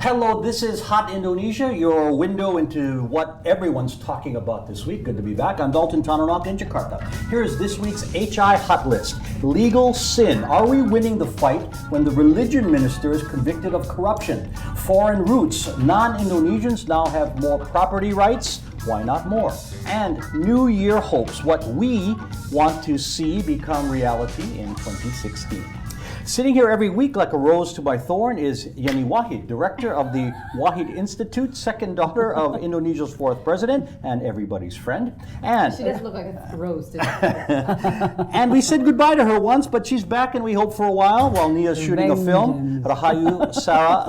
Hello, this is Hot Indonesia, your window into what everyone's talking about this week. Good to be back. I'm Dalton Tanonok in Jakarta. Here's this week's HI Hot List. Legal sin. Are we winning the fight when the religion minister is convicted of corruption? Foreign roots. Non-Indonesians now have more property rights. Why not more? And New Year hopes. What we want to see become reality in 2016. Sitting here every week like a rose to my thorn is Yeni Wahid, director of the Wahid Institute, second daughter of Indonesia's fourth president, and everybody's friend. And she does look like a rose today. And we said goodbye to her once, but she's back and we hope for a while Nia's shooting a film. Rahayu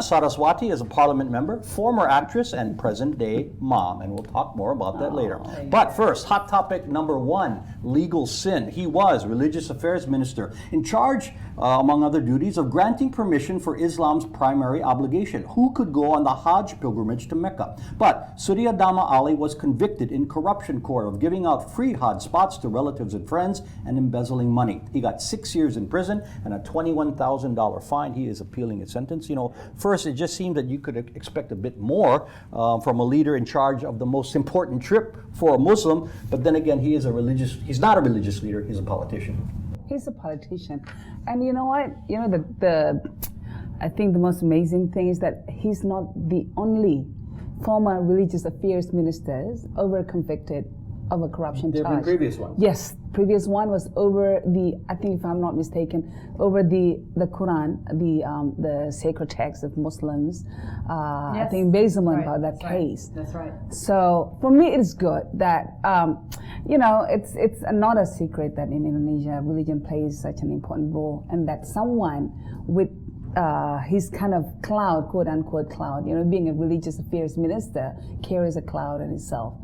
Saraswati is a parliament member, former actress, and present-day mom. And we'll talk more about that later. But first, hot topic number one, legal sin. He was religious affairs minister in charge, among other duties, of granting permission for Islam's primary obligation. Who could go on the Hajj pilgrimage to Mecca? But Surya Dhamma Ali was convicted in corruption court of giving out free Hajj spots to relatives and friends and embezzling money. He got 6 years in prison and a $21,000 fine. He is appealing his sentence. You know, first it just seemed that you could expect a bit more from a leader in charge of the most important trip for a Muslim, but then again, he's not a religious leader, he's a politician. He's a politician. And you know what? You know, I think the most amazing thing is that he's not the only former religious affairs ministers over convicted of a corruption charge. There have been previous ones. Yes, previous one was over I think if I'm not mistaken, over the Quran, the sacred text of Muslims. I think embezzlement about that case. That's right. So for me, it's good that you know, it's not a secret that in Indonesia religion plays such an important role, and that someone with his kind of cloud, quote unquote cloud, you know, being a religious affairs minister carries a cloud in itself,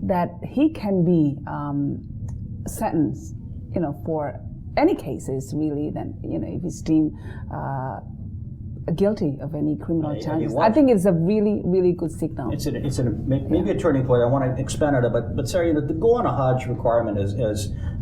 that he can be sentenced, you know, for any cases really. Then, you know, if he's deemed guilty of any criminal charges, I think it's a really, really good signal. It's maybe a turning point. I want to expand on it, but Sarah, you know, to go on a Hajj requirement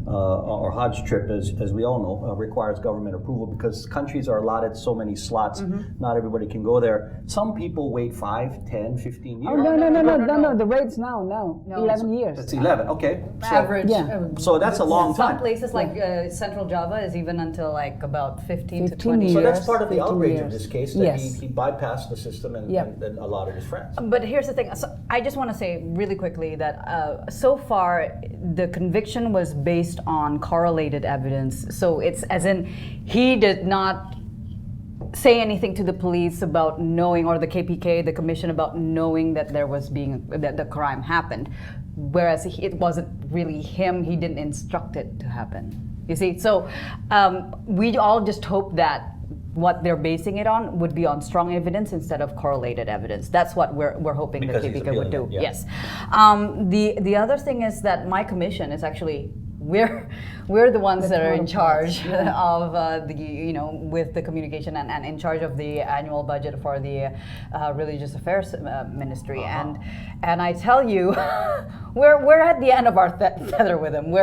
or Hajj trip, as we all know, requires government approval because countries are allotted so many slots. Mm-hmm. Not everybody can go there. Some people wait 5, 10, 15 years. Oh, no. The rates now, 11 years. It's 11, okay. So, average. Yeah. So that's a long time. Some places like Central Java is even until like about 15 to 20 years. So that's part of the outrage of this case, that yes. he bypassed the system and allowed his friends. But here's the thing. So I just want to say really quickly that so far the conviction was based on correlated evidence. So it's as in he did not say anything to the police about knowing, or the KPK, the commission, about knowing that that the crime happened, whereas it wasn't really him. He didn't instruct it to happen. You see, so we all just hope that what they're basing it on would be on strong evidence instead of correlated evidence. That's what we're hoping the KPK would do. Yeah. Yes. The other thing is that my commission is actually we're the ones that are in charge of with the communication and in charge of the annual budget for the religious affairs ministry. And I tell you, we're at the end of our tether with him.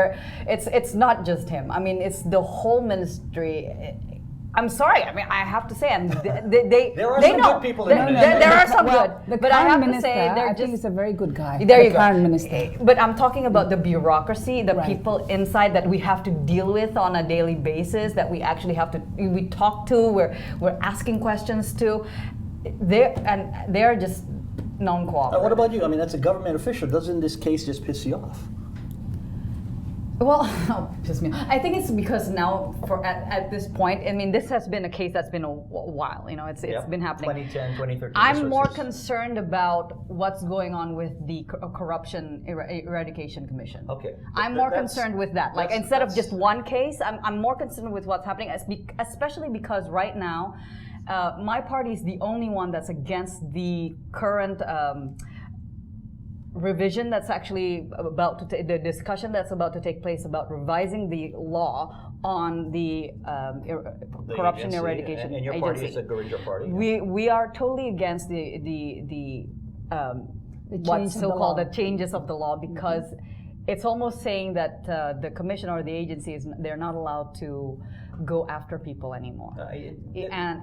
It's not just him. I mean, it's the whole ministry. I'm sorry. I mean, I have to say, and there are some good people in Indonesia. There are some good, but I have minister, to say, I think he's a very good guy. There you go. Current minister. But I'm talking about the bureaucracy, the people inside that we have to deal with on a daily basis. That we actually have to we talk to. We're asking questions to. They're just non-cooperative. What about you? I mean, that's a government official. Doesn't this case just piss you off? Well, piss me off. I think it's because now, at this point, I mean, this has been a case that's been a while. You know, it's been happening. 2010, 2013. I'm more concerned about what's going on with the Corruption Eradication Commission. Okay. I'm more concerned with that. Like, instead of just one case, I'm more concerned with what's happening, especially because right now, my party is the only one that's against the current revision that's actually the discussion that's about to take place about revising the law on the corruption eradication and your party is the Guerrilla Party. We are totally against the what's so-called the changes of the law, because it's almost saying that the commission or the agency they're not allowed to go after people anymore.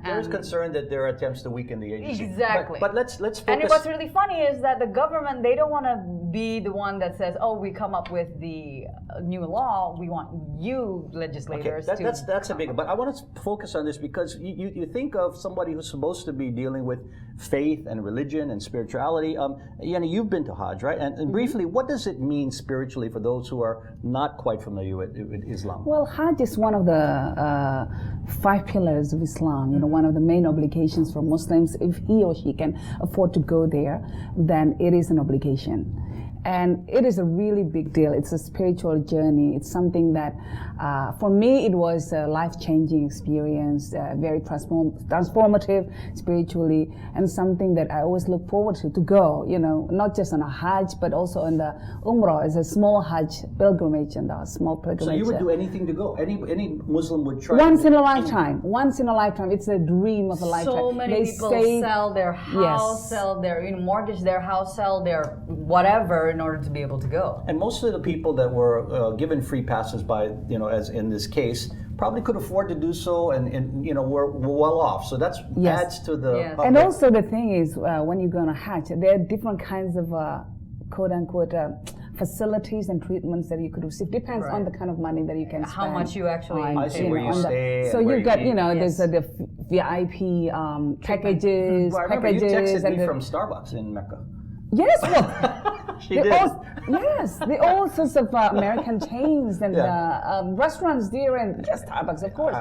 There's concern that there are attempts to weaken the agency. Exactly. But let's focus. And what's really funny is that the government, they don't want to be the one that says, "Oh, we come up with the new law. We want you legislators to." That's a big. But I want to focus on this because you think of somebody who's supposed to be dealing with faith and religion and spirituality. You've been to Hajj, right? And briefly, what does it mean spiritually for those who are not quite familiar with Islam? Well, Hajj is one of the 5 pillars of Islam. One of the main obligations for Muslims. If he or she can afford to go there, then it is an obligation. And it is a really big deal. It's a spiritual journey. It's something that, for me, it was a life-changing experience, very transformative spiritually, and something that I always look forward to go, not just on a Hajj, but also on the Umrah. It's a small Hajj pilgrimage and a small pilgrimage. So you would do anything to go? Any Muslim would try? Once in a lifetime. Once in a lifetime. It's a dream of a lifetime. So many people sell their house, sell their, mortgage their house, sell their whatever, in order to be able to go. And most of the people that were given free passes by, as in this case, probably could afford to do so and were well off. So that's adds to the... Yes. And also the thing is, when you go on a Hajj, there are different kinds of quote-unquote facilities and treatments that you could receive. Depends on the kind of money that you can spend. How much you actually I see where you stay. So you've got, there's the VIP packages. Well, I remember you texted me from Starbucks in Mecca. Yes, well, She did. The all sorts of American chains and restaurants there, and Starbucks, of course.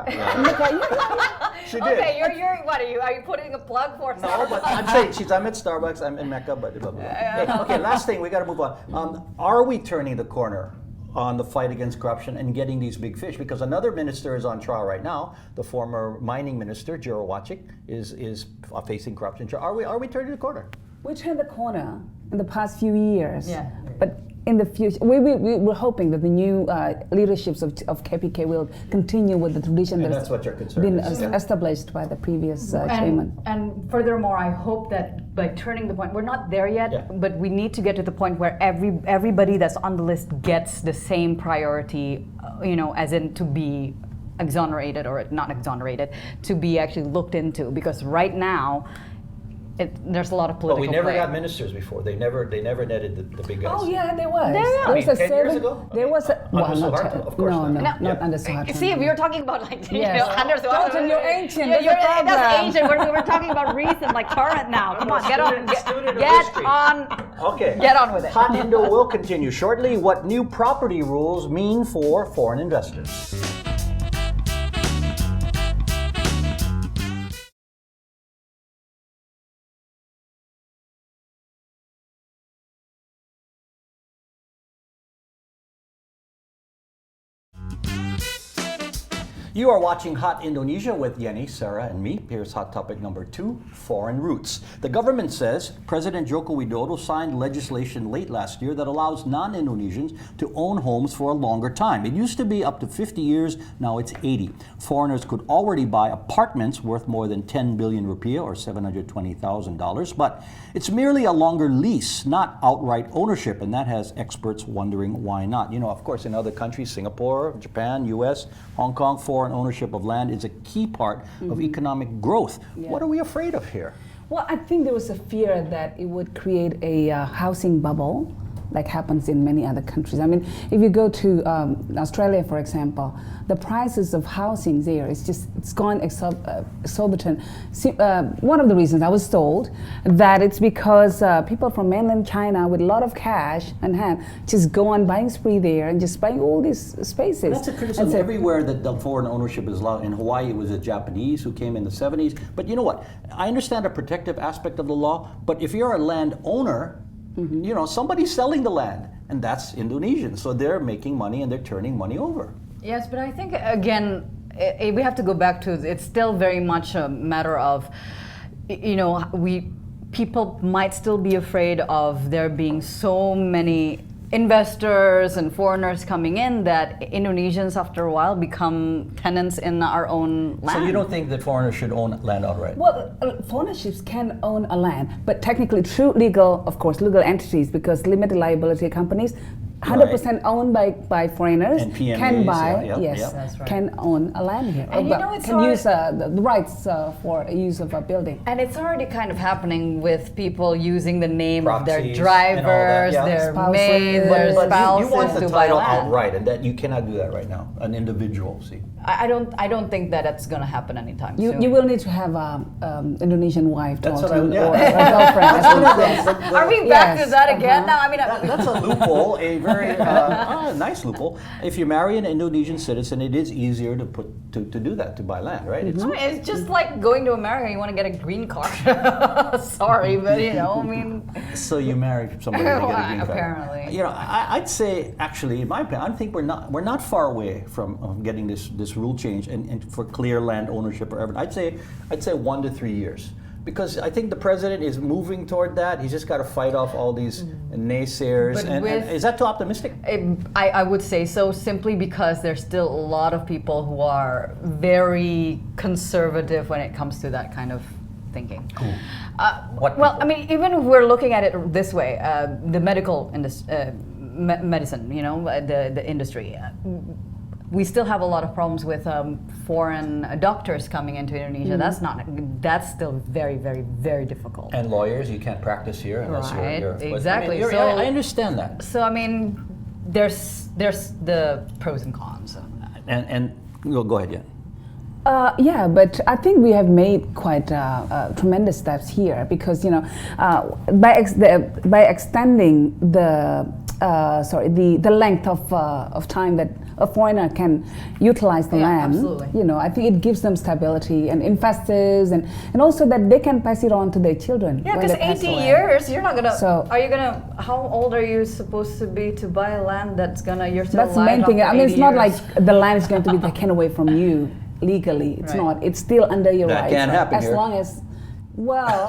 She did. Okay, you're what are you putting a plug for? No, but I'm saying I'm at Starbucks, I'm in Mecca, but blah, blah, blah. Okay, last thing, we got to move on. Are we turning the corner on the fight against corruption and getting these big fish? Because another minister is on trial right now. The former mining minister, Jero Wachik, is facing corruption. Are we turning the corner? We turned the corner in the past few years. Yeah. But in the future, we're hoping that the new leaderships of KPK will continue with the tradition that's what your concern been is. established by the previous chairman. And furthermore, I hope that by turning the point, we're not there yet, but we need to get to the point where everybody that's on the list gets the same priority, as in to be exonerated or not exonerated, to be actually looked into. Because right now, there's a lot of political But we never play. got ministers before. They never netted the big guys. Oh yeah, there was. There was 10 years ago? There was a Under Suharto, of course not. not under Suharto. See, we were talking about under Don't tell you're ancient. That's the that's problem. ancient. We're talking about recent, like current now. Come on, get on with it. Hot Indo will continue shortly. What new property rules mean for foreign investors? You are watching Hot Indonesia with Yenny, Sarah, and me. Here's hot topic number 2, foreign roots. The government says President Joko Widodo signed legislation late last year that allows non-Indonesians to own homes for a longer time. It used to be up to 50 years, now it's 80. Foreigners could already buy apartments worth more than 10 billion rupiah or $720,000, but it's merely a longer lease, not outright ownership, and that has experts wondering why not. Of course, in other countries, Singapore, Japan, US, Hong Kong, foreign ownership of land is a key part of economic growth. Yeah. What are we afraid of here? Well, I think there was a fear that it would create a housing bubble like happens in many other countries. I mean, if you go to Australia, for example, the prices of housing there it's gone exorbitant. One of the reasons I was told that it's because people from mainland China with a lot of cash on hand just go on buying spree there and just buying all these spaces. That's a criticism everywhere that the foreign ownership is allowed. In Hawaii, it was the Japanese who came in the 70s. But you know what? I understand the protective aspect of the law, but if you're a landowner, somebody's selling the land, and that's Indonesian. So they're making money and they're turning money over. Yes, but I think, again, we have to go back to, it's still very much a matter of, people might still be afraid of there being so many investors and foreigners coming in that Indonesians after a while become tenants in our own land. So you don't think that foreigners should own land outright? Well, foreign ships can own a land, but technically through legal entities, because limited liability companies 100% owned by foreigners And PMEs, can buy, yeah, yes, yeah. That's right. can own a land here. And you know, it's can hard- use the rights for use of a building. And it's already kind of happening with people using the name of their Proxies and all that, drivers, yeah. their Spouses. maids, their But spouses you want the to buy title land. outright, and that you cannot do that right now. An individual, see. I don't think that it's going to happen anytime soon. You will need to have a Indonesian wife That's to what I- yeah. or a girlfriend. That's one of the- Are we back Yes, to that again? uh-huh. No, I mean, That's a loophole, a very nice loophole. If you marry an Indonesian citizen, it is easier to do that, to buy land, right? It's, it's just like going to America. You want to get a green card. Sorry, but you know, I mean, so you marry somebody to get a green card. Apparently. You know, I'd say actually, in my opinion, I think we're not far away from getting this rule change and for clear land ownership or everything. I'd say 1 to 3 years. Because I think the president is moving toward that. He's just got to fight off all these naysayers. But And with- is that too optimistic? I would say so simply because there's still a lot of people who are very conservative when it comes to that kind of thinking. Cool. Well, What I mean, even if we're looking at it this way, the medical medicine, you know, the industry. We still have a lot of problems with foreign doctors coming into Indonesia. That's still very, very, very difficult. And lawyers, you can't practice here unless Right, you're but, exactly. I mean, So- I understand that. So I mean, there's the pros and cons. And go ahead, yeah. Yeah, but I think we have made quite tremendous steps here because by extending the length of time that a foreigner can utilize the Yeah, land, absolutely. I think it gives them stability and investors and also that they can pass it on to their children. Yeah, when because they pass 80 away. years, you're not gonna. So- are you gonna? How old are you supposed to be to buy a land that's gonna? You're still That's the alive main thing. after I mean, it's 80 not years? like the land is going to be taken away from you legally. It's Right. not. It's still under your That rights. can't happen as here. long as, well,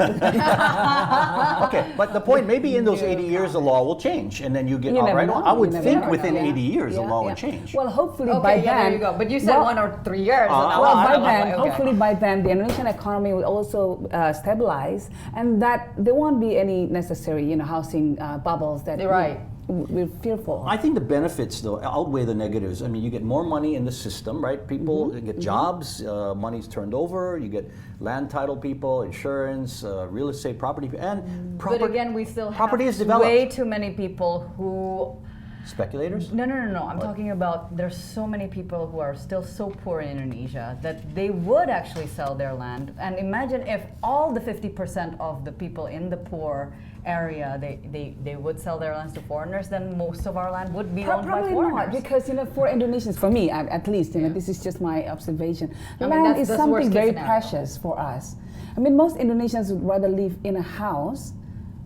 Okay, but the point, maybe in those 80 years, the law will change, and then you get You all never right. know. I would You never think know. within Yeah. 80 years, the Yeah, law yeah. would change. Well, hopefully Okay, by yeah, then. there you go. But you said well, 1 or 3 years. and I Well, was by like, then, okay. hopefully by then, the Indonesian economy will also stabilize, and that there won't be any necessary, housing bubbles that You're right. we're fearful. I think the benefits, though, outweigh the negatives. I mean, you get more money in the system, right? People get jobs, money's turned over, you get land title people, insurance, real estate, property, and But again, we still have property is developed. way too many people who. Speculators? No. I'm talking about there's so many people who are still so poor in Indonesia that they would actually sell their land. And imagine if all the 50% of the people in the poor area they would sell their lands to foreigners, then most of our land would be owned by Probably foreigners. not, because for Indonesians, for me at least, this is just my observation. I mean, Land that's- is that's something worst case very scenario. precious for us. I mean, most Indonesians would rather live in a house,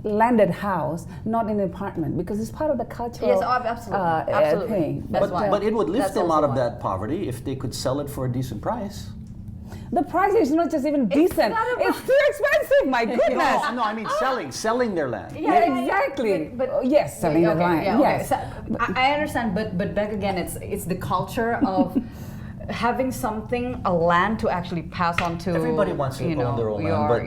landed house, not in an apartment, because it's part of the cultural Yes, absolutely. thing. That's why. But it would lift That's them also out of why. that poverty if they could sell it for a decent price. The price is not just even decent; not about- it's too expensive. My goodness. No, I mean selling their land. Yeah, exactly. But Oh, yes, selling the land. yeah, okay. Yes. So, I understand, but back again, it's the culture of having something, a land to actually pass on to. Everybody wants to own their own land, but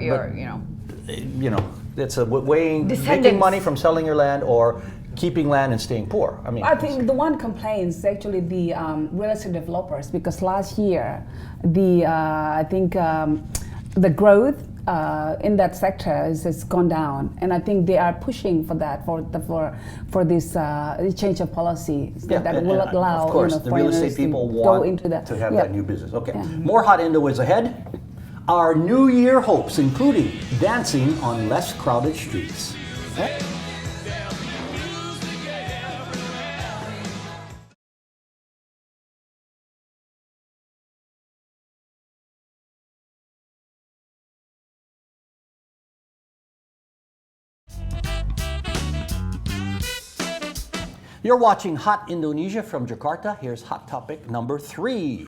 it's a weighing Descendants. making money from selling your land or keeping land and staying poor. I mean, I think the one complaint is actually the real estate developers, because last year the growth in that sector has gone down, and I think they are pushing for that for this change of policy that will allow of course the real estate foreigners people to want go into that. to have Yeah. that new business. Okay, more hot Indo is ahead. Our New Year hopes, including dancing on less crowded streets. You're watching Hot Indonesia from Jakarta. Here's hot topic number 3.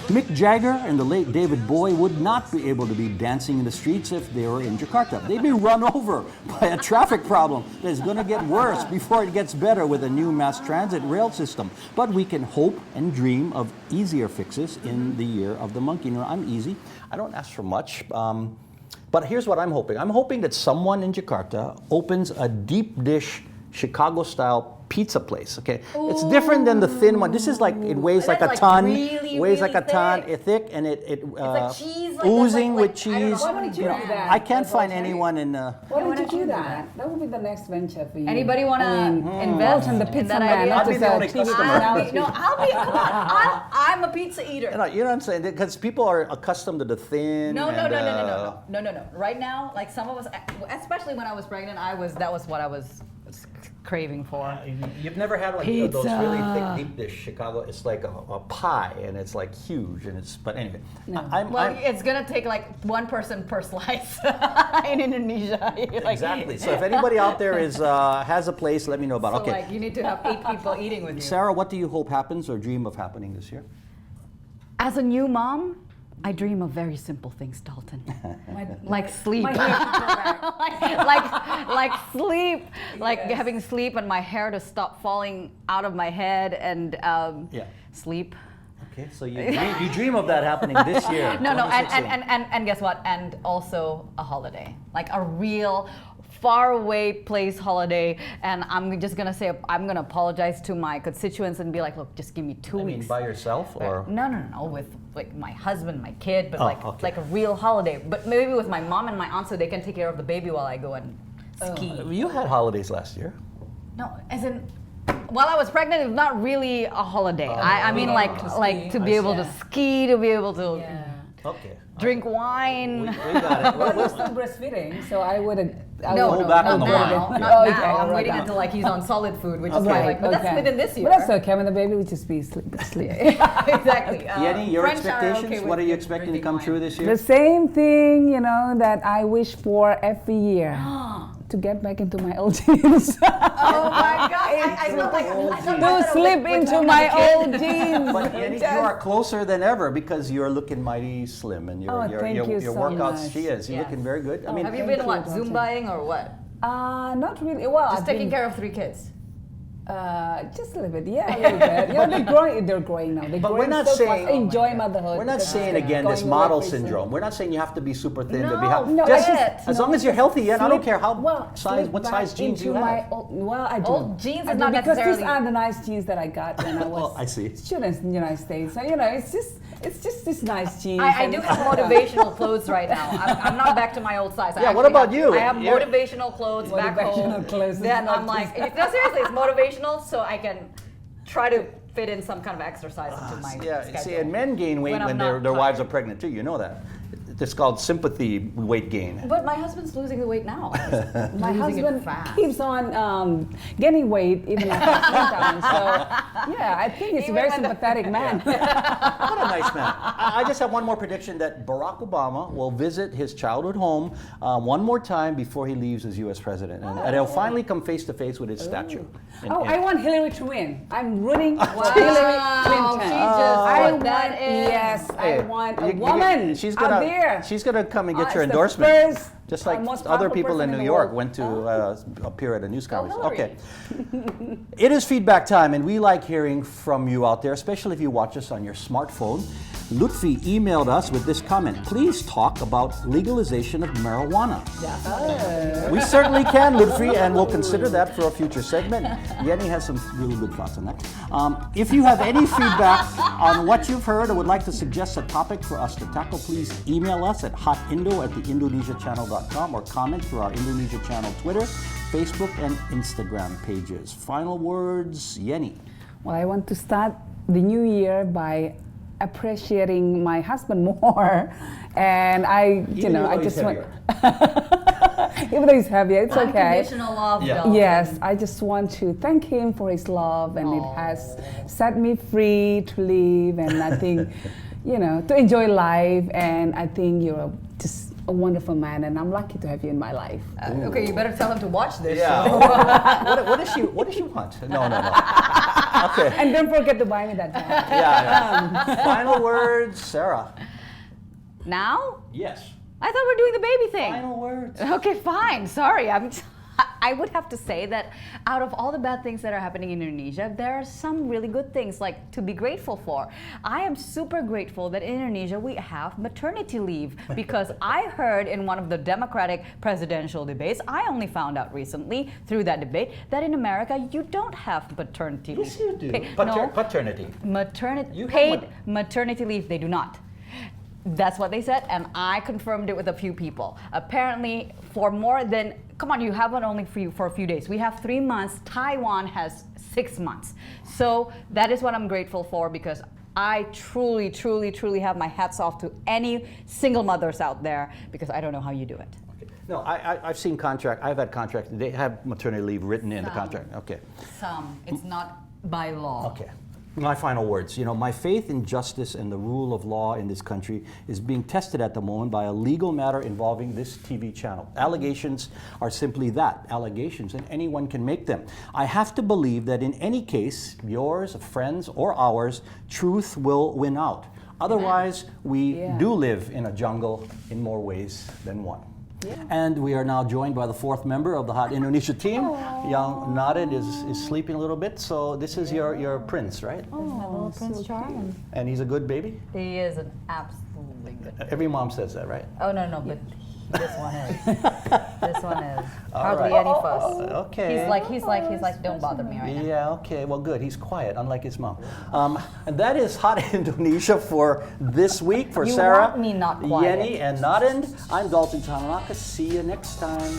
Mick Jagger and the late David Bowie would not be able to be dancing in the streets if they were in Jakarta. They'd be run over by a traffic problem that is going to get worse before it gets better with a new mass transit rail system. But we can hope and dream of easier fixes in the year of the monkey. I'm easy. I don't ask for much. But here's what I'm hoping. I'm hoping that someone in Jakarta opens a deep dish Chicago-style pizza place. Okay, it's different than the thin one. This is like it weighs like a That's ton, really, weighs really like a ton, thick. it's thick, and it like cheese, like oozing that's with like- I don't know cheese. how many Why don't you do that? I can't find That's anyone in. Why don't you do that? That would be the next venture for you. Anybody want to invest Walton, the in pizza that man, idea? not I'll be just the a only TV customer. personality. Come on. I'm a pizza eater. You know what I'm saying? Because people are accustomed to the thin. No. and, Right now, like some of us, especially when I was pregnant, that was what I was craving for. You've never had like Pizza. those really thick deep dish Chicago. It's like a pie, and it's like huge, and it's. But anyway, Well, it's gonna take like one person per slice in Indonesia. Like- exactly. So if anybody out there is has a place, let me know about. So Okay, like you need to have 8 people eating with you. Sarah, what do you hope happens or dream of happening this year? As a new mom, I dream of very simple things, Dalton. Like sleep. My hair should grow back. like sleep, like Yes. having sleep and my hair to stop falling out of my head and sleep. Okay, so you dream of that happening this year. No, 2016. and guess what? And also a holiday, like a real far away place holiday. And I'm just gonna say I'm gonna apologize to my constituents and be like, look, just give me 2 I weeks. mean, by yourself or? No, with like my husband, my kid, but Oh, like okay. like a real holiday. But maybe with my mom and my aunt, so they can take care of the baby while I go and ski. You had holidays last year. No, as in, while I was pregnant, it's not really a holiday. I mean, like to be able to ski, to be able to Okay. drink wine. We got it. Well, you're still breastfeeding, so I would. No, hold back not on the now. wine. Not Oh, okay, now. I'm right waiting now. until like he's on solid food, which is Okay. why, like, but that's within this year. But that's okay. When the baby would just be asleep. Exactly. Yenny, your French are expectations? okay What are with you expecting to drinking come wine. true this year? The same thing, that I wish for every year. To get back into my old jeans. Oh my God! I felt like I felt To like slip with into having my a kid. old jeans. But Yenny, you are closer than ever because you're looking mighty slim and Oh, thank you your so workouts. much. She is. You're Yes. looking very good. I mean, Have you Thank been you, what Dalton. Zumbaing or what? Not really. Well, Just I've taking been, care of 3 kids. Just a little bit, yeah, a little bit. They're growing now. They're But growing we're not so saying- fast. Enjoy motherhood. we're not because saying it's again this going model away pretty soon. syndrome. We're not saying you have to be super thin to be No, healthy. no, Just it's- as long as you're healthy, and I don't care how Well, size, slip what back size jeans you into have. my old, well, I do. Old jeans I is do, not because necessarily- these are the nice jeans that I got when I was I see. students in the United States. So it's just this nice jeans. I and- do have motivational clothes right now. I'm not back to my old size. I Yeah, what actually about you? I have You're- motivational clothes back home. Motivational clothes is Then not I'm like, just- no, seriously, it's motivational, so I can try to fit in some kind of exercise into my Yeah, schedule. see, and men gain weight When I'm when not their wives are tired. pregnant too. You know that. It's called sympathy weight gain. But my husband's losing the weight now. My Losing it husband fast. keeps on gaining weight even after springtime. So yeah, I think he's a Even very when the- sympathetic man. What a nice man. I just have one more prediction that Barack Obama will visit his childhood home one more time before he leaves as U.S. president. And he'll finally come face to face with his statue. And- Oh, and- I want Hillary to win. I'm rooting for Wow, Hillary she Clinton. just I put that want, in. yes, I want a you- woman she's out gonna, there. She's gonna come and get It's your the endorsement, first, just like most other powerful people person in in New the York world. went to appear at a news conference. Hillary. Okay, it is feedback time, and we like hearing from you out there, especially if you watch us on your smartphone. Lutfi emailed us with this comment: please talk about legalization of marijuana. We certainly can, Lutfi, and we'll consider that for a future segment. Yenny has some really good thoughts on that. If you have any feedback on what you've heard or would like to suggest a topic for us to tackle, please email us at hotindo@theindonesiachannel.com or comment through our Indonesia Channel Twitter, Facebook, and Instagram pages. Final words, Yenny. Well, I want to start the new year by appreciating my husband more, and I just want. Even though he's heavier, it's okay. Unconditional love, Yeah. Dalton. Yes, I just want to thank him for his love, and it has set me free to live, and I think, to enjoy life, and I think you're just a wonderful man, and I'm lucky to have you in my life. Okay, you better tell him to watch this. Yeah. show. What does she want? No. Okay. And don't forget to buy me that bag. Yeah. Final words, Sarah. Now? Yes. I thought we were doing the baby thing. Final words. Okay, fine. Sorry, I I would have to say that out of all the bad things that are happening in Indonesia, there are some really good things like to be grateful for. I am super grateful that in Indonesia we have maternity leave because I heard in one of the Democratic presidential debates, I only found out recently through that debate that in America you don't have maternity leave. Yes, you do. No, Paternity. maternity You have paid maternity leave they do not. That's what they said, and I confirmed it with a few people. Apparently, for more than, come on, you have it only for a few days. We have 3 months. Taiwan has 6 months. So that is what I'm grateful for because I truly, truly, truly have my hats off to any single mothers out there because I don't know how you do it. Okay. No, I've seen contract. I've had contracts. They have maternity leave written in the contract. Okay. Some. It's not by law. Okay. My final words. My faith in justice and the rule of law in this country is being tested at the moment by a legal matter involving this TV channel. Allegations are simply that, allegations, and anyone can make them. I have to believe that in any case, yours, a friend's, or ours, truth will win out. Otherwise, we do live in a jungle in more ways than one. Yeah. And we are now joined by the fourth member of the Hot Indonesia team. Young Narin is sleeping a little bit, so this is your prince, right? Oh, my little Prince Charming. And he's a good baby? He is an absolutely good. Every mom says that, right? Oh no, but this one is. This one is. All Hardly right. any fuss. Okay. He's like, don't bother me right now. Yeah, okay, well good. He's quiet, unlike his mom. And that is Hot Indonesia for this week. For You Sarah, want me not quiet. Yenny, and Narin, I'm Dalton Tanaka. See you next time.